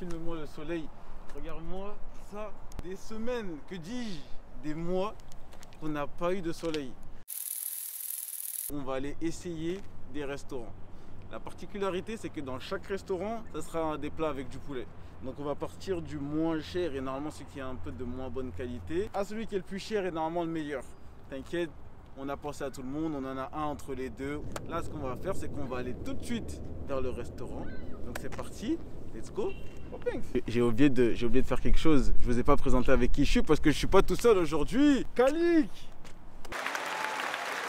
filme-moi le soleil. Regarde-moi ça. Des semaines, que dis-je, des mois qu'on n'a pas eu de soleil. On va aller essayer des restaurants. La particularité, c'est que dans chaque restaurant, ça sera des plats avec du poulet. Donc on va partir du moins cher et normalement celui qui est un peu de moins bonne qualité à celui qui est le plus cher et normalement le meilleur. T'inquiète, on a pensé à tout le monde, on en a un entre les deux. Là, ce qu'on va faire, c'est qu'on va aller tout de suite vers le restaurant. Donc c'est parti, let's go. J'ai oublié de faire quelque chose. Je vous ai pas présenté avec qui je suis parce que je suis pas tout seul aujourd'hui. Kalik,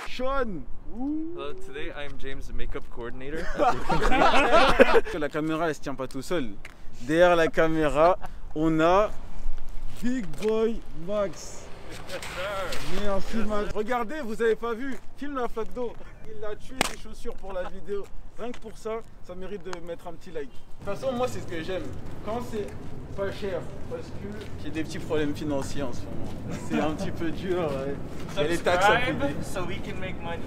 Sean. Hello, today I am James, the makeup coordinator. La caméra, elle se tient pas tout seul. Derrière la caméra, on a Big Boy Max. Merci Max. Regardez, vous avez pas vu, filme la flaque d'eau. Il a tué ses chaussures pour la vidéo. Rien que pour ça, ça mérite de mettre un petit like. De toute façon, moi c'est ce que j'aime. Quand c'est pas cher, parce que j'ai des petits problèmes financiers en ce moment. C'est un petit peu dur. Ouais. Il y a les taxes à payer. So we can make money.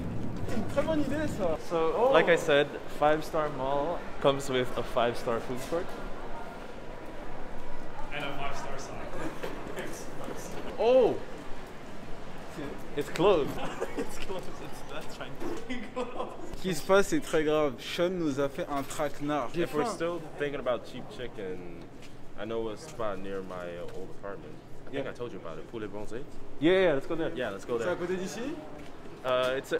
C'est une très bonne idée ça. So, like I said, 5-star mall comes with a 5-star food court. And a 5-star sign. Oh! It's closed. It's close. That's trying to be close. Ce qui se passe, c'est très grave. Sean nous a fait un traquenard. If we're still thinking about cheap chicken, I know a spot near my old apartment. I think I told you about it. Poulet Bronze. Yeah, let's go there. Yeah, let's go C'est à there. côté d'ici?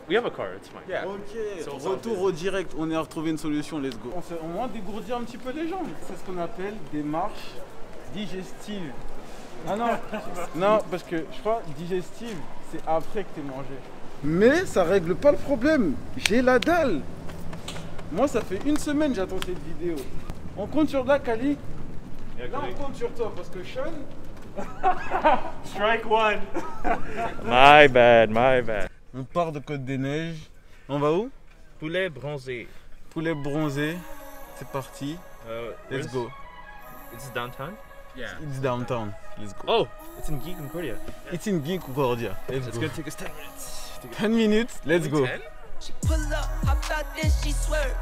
We have a car, it's fine. Yeah. Ok, So retour au direct, on est à retrouver une solution, let's go. On s'est au moins dégourdir un petit peu les jambes. C'est ce qu'on appelle des marches digestives. Ah non, non, parce que je crois digestive, c'est après que t'es mangé. Mais ça règle pas le problème, j'ai la dalle. Moi ça fait une semaine que j'attends cette vidéo. On compte sur la Kali. Là on compte sur toi parce que Sean... Strike one. My bad. On part de Côte-des-Neiges. On va où? Poulet bronzé. Poulet bronzé, c'est parti. Let's go. It's downtown? Yeah. It's downtown. Let's go. Oh, it's in Geek Concordia. It's in Geek Concordia. Let's It's go. gonna take us 10 minutes. 10 minutes, let's go. 10? She pull up, hop out, then she swerve.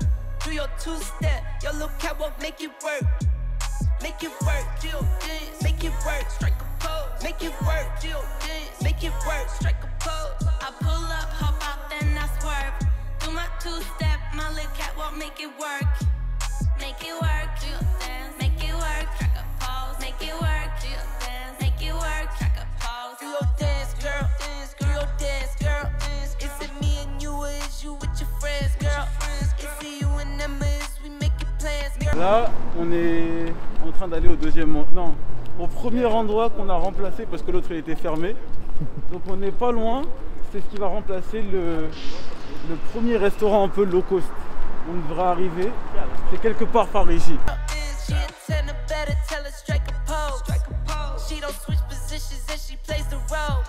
Do your two-step, your little catwalk, make it work. Make it work, Jill dance. Make it work, strike a pose. Make it work, Jill dance. Make it work, strike a pose. I pull up, hop out, then I swerve. Do my two-step, my little catwalk, make it work. Make it work, Jill dance. Make it work, strike a pose. Make it work, Jill dance. Make it work, strike a pose. Do your dance, girl, dance, do your dance, girl, dance. Is it me and you, or is you with your friends, girl? Is it you and them, or is we making plans, girl? Là, on est en train d'aller au au premier endroit qu'on a remplacé parce que l'autre il était fermé. Donc on n'est pas loin. C'est ce qui va remplacer le premier restaurant un peu low cost. On devra arriver. C'est quelque part par ici. She intend to better tell her strike a pose. She don't switch positions and she plays the role.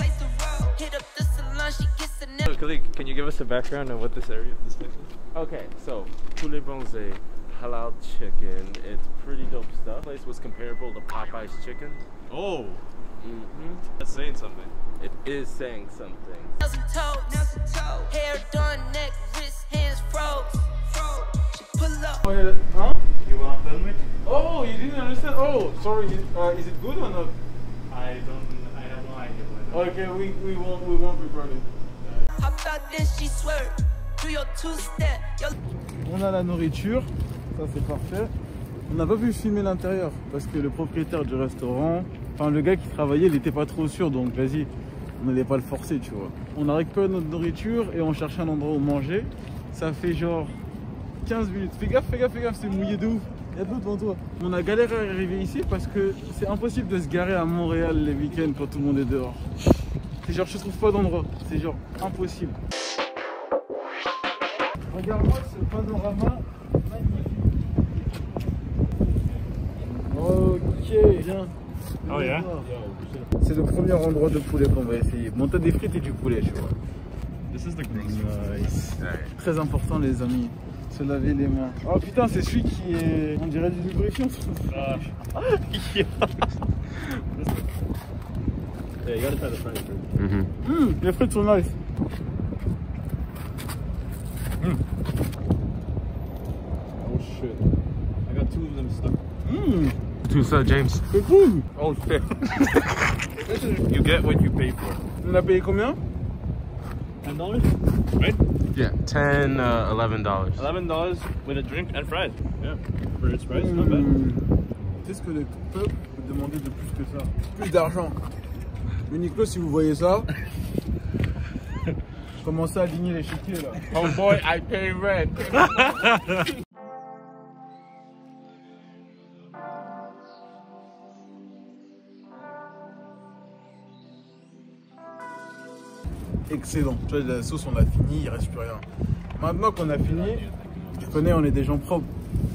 Hit up the salon, she gets a nip. Khalid, can you give us a background on what this area of this place is? Okay, so Poulet Bronze, halal chicken. It's pretty dope stuff. This place was comparable to Popeye's chicken. Oh. That's saying something. It is saying something. Nails and toes, hair done, neck, wrist, hands froze. She pull up. Huh? You want to film it? Oh, you didn't understand? Oh, sorry. Is it good or not? I have no idea. Okay, we won't record it. Hop out, then she swerve. Do your two-step. On a la nourriture, ça c'est parfait. On n'a pas pu filmer l'intérieur parce que le propriétaire du restaurant, enfin le gars qui travaillait, il n'était pas trop sûr, donc vas-y, on n'allait pas le forcer, tu vois. On a récupéré notre nourriture et on cherchait un endroit où manger. Ça fait genre 15 minutes. Fais gaffe, c'est mouillé de ouf. Il y a de l'eau devant toi. On a galéré à arriver ici parce que c'est impossible de se garer à Montréal les week-ends quand tout le monde est dehors. C'est genre, je trouve pas d'endroit. C'est genre impossible. Regarde-moi ce panorama magnifique. Ok, bien. Oh yeah? C'est le premier endroit de poulet qu'on va essayer. Bon, t'as des frites et du poulet, tu vois. This is the grocery. Nice. Très important, les amis. Se laver les mains. Oh putain, c'est celui qui est. On dirait du lubrifiant. Yeah, you gotta try the fries first. Les frites sont nice. Oh shit. I got 2 of them stuck. Tout ça, James. C'est cool. Oh shit. You get what you pay for. On a payé combien? $10, right? Yeah, $10, $11. $11 with a drink and fries. Yeah. For its price, not bad. Qu'est-ce que le peuple peut demander de plus que ça? Plus d'argent. Mais Nico, si vous voyez ça, commencez à aligner les chéquiers là. Oh boy, I pay rent. Excellent. Tu vois, la sauce, on l'a fini, il reste plus rien. Maintenant qu'on a fini, tu connais, on est des gens propres.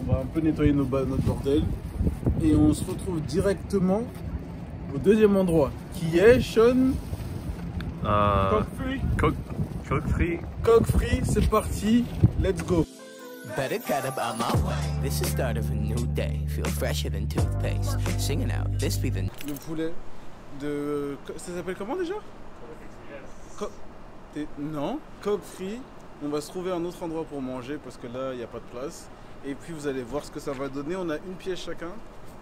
On va un peu nettoyer notre bordel. Et on se retrouve directement au deuxième endroit, qui est Sean. Coq free. Coke free. Coq free, c'est parti. Let's go. Better get about my way. This is start of a new day. Feel fresher than toothpaste. Singing out, this be the Le poulet de... Ça s'appelle comment déjà? Non, coq free. On va se trouver un autre endroit pour manger parce que là il n'y a pas de place. Et puis vous allez voir ce que ça va donner. On a une pièce chacun.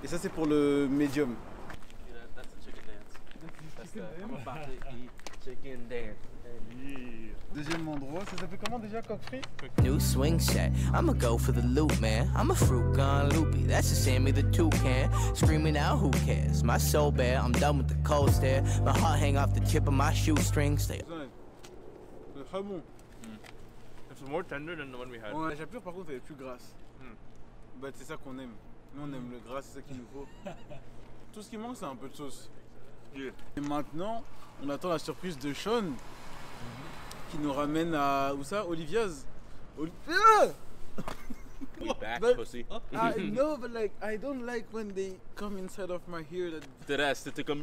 Et ça c'est pour le medium. Deuxième endroit, ça s'appelle comment déjà, coq free? new swing set. I'ma go for the loop, man. I'm a fruit gone loopy. That's a Sammy the toucan. Screaming out, who cares? My soul bare. I'm done with the cold stare. My heart hang off the tip of my shoestring. Stay. C'est très bon. It's more tender than the one we had. La chapelure par contre elle est plus grasse. Bah, c'est ça qu'on aime. Nous on aime le gras, c'est ça qu'il nous faut. Tout ce qui manque c'est un peu de sauce. Yeah. Et maintenant on attend la surprise de Sean qui nous ramène à où ça? Olivia's. We back, But- pussy. I know, but like I don't like when they come inside of my ear. C'était comme...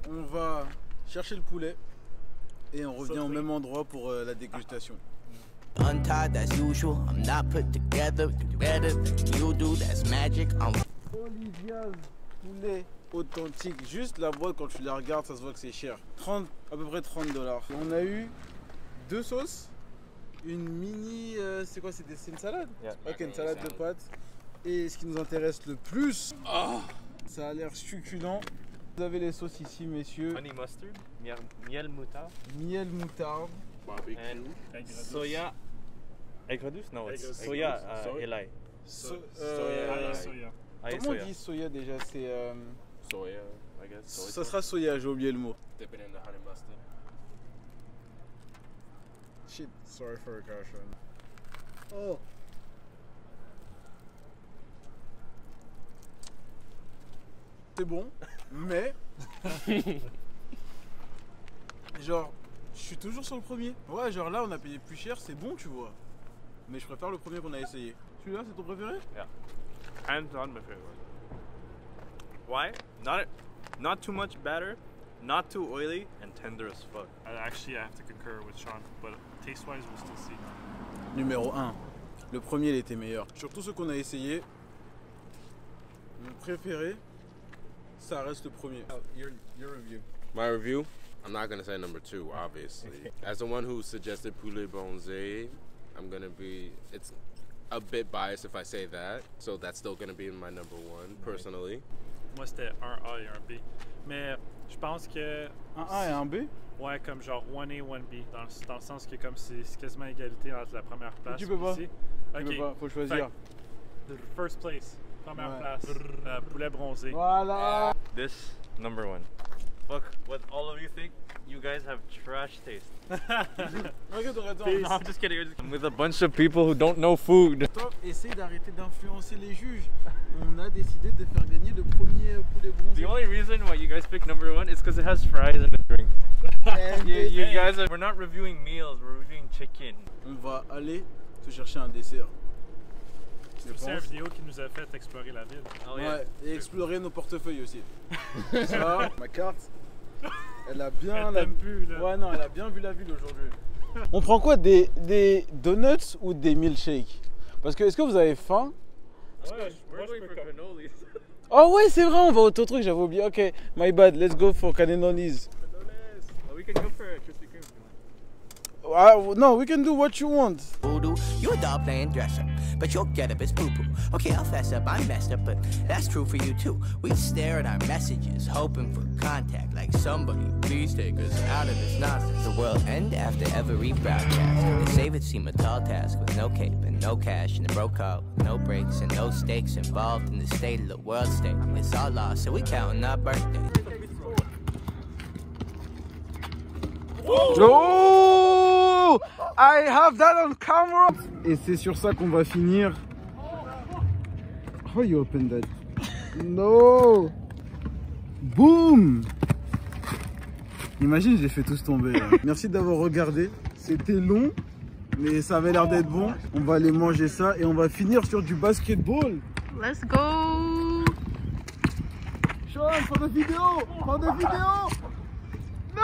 On va chercher le poulet et on revient au même endroit pour la dégustation. Untied as usual. I'm not put together. Do better than you do. That's magic. I'm Olivia's poulet authentique. Juste la boîte, quand tu la regardes, ça se voit que c'est cher. À peu près $30. On a eu deux sauces, une mini, c'est quoi, c'est une salade? Yeah. Ok, une salade de pâtes. Et ce qui nous intéresse le plus, ça a l'air succulent. Vous avez les sauces ici, messieurs. Honey mustard, miel moutarde, Miel moutarde. and Egg soya. Egg reduce? No, it's Egg soya soy? elai. Soya. Soya. Aïe, Comment on soya. dit soya déjà? C'est Soya, I guess. Soy ça sauce. sera soya, j'ai oublié le mot. Dip it in the honey mustard. Shit, sorry for a caution. Oh. C'est bon, mais genre, je suis toujours sur le premier. Ouais, genre là, on a payé plus cher, c'est bon, tu vois. Mais je préfère le premier qu'on a essayé. Celui-là, c'est ton préféré? Hands on my favorite. Why? Not too much batter, not too oily, and tender as fuck. Actually, I have to concur with Sean, but taste-wise, we'll still see. Numéro 1. Le premier, il était meilleur. Sur tous ceux qu'on a essayé, mon préféré, ça reste le premier. Your review. My review, I'm not gonna say number 2, obviously. As the one who suggested poulet bronzé, I'm gonna be, it's a bit biased if I say that, so that's still gonna be my number 1, personally. Moi, c'était un A et un B. Mais je pense que. Un A et un B? Ouais, comme genre 1A, 1B. Dans le sens que comme c'est quasiment égalité entre la première place. Tu peux pas. ici. Tu peux pas, faut choisir. First place, première Ouais. place, poulet bronzé. Voilà. This number 1. Fuck what all of you think. You guys have trash taste. Regarde, No, I'm just kidding. I'm with a bunch of people who don't know food. Top, essaye d'arrêter d'influencer les juges. On a décidé de faire gagner le premier poulet bronzé. The only reason why you guys pick number 1 is because it has fries and a drink. And You guys we're not reviewing meals, we're reviewing chicken. on va aller se chercher un dessert. Je C'est une pense. vidéo qui nous a fait explorer la ville. Oh Ouais, et explorer nos portefeuilles aussi. Ça, ma carte, elle a bien. Elle t'aime plus, là. Ouais, non, elle a bien vu la ville aujourd'hui. On prend quoi, des donuts ou des milkshakes? Parce que, est-ce que vous avez faim? We're going for cannolis. Oh ouais, c'est vrai, on va au autre truc, j'avais oublié. Ok, my bad, let's go for cannolis. We can go for a Krispy Kreme. No, we can do what you want. Voodoo, you a doll playing dress up, but your getup is poo-poo. Okay, I'll fess up, I'm messed up, but that's true for you too. We stare at our messages, hoping for contact, like somebody, please take us out of this nonsense. The world end after every broadcast. They save it seem a tall task with no cape and no cash and a broke call, no breaks and no stakes involved in the state of the world state. It's all lost, so we counting our birthdays. Oh, I have that on camera. Et c'est sur ça qu'on va finir. Oh, you open that. No. Boom. Imagine, j'ai fait tous tomber. Là. Merci d'avoir regardé. C'était long, mais ça avait l'air d'être bon. On va aller manger ça et on va finir sur du basketball. Let's go. Sean, for the video. For the video. No.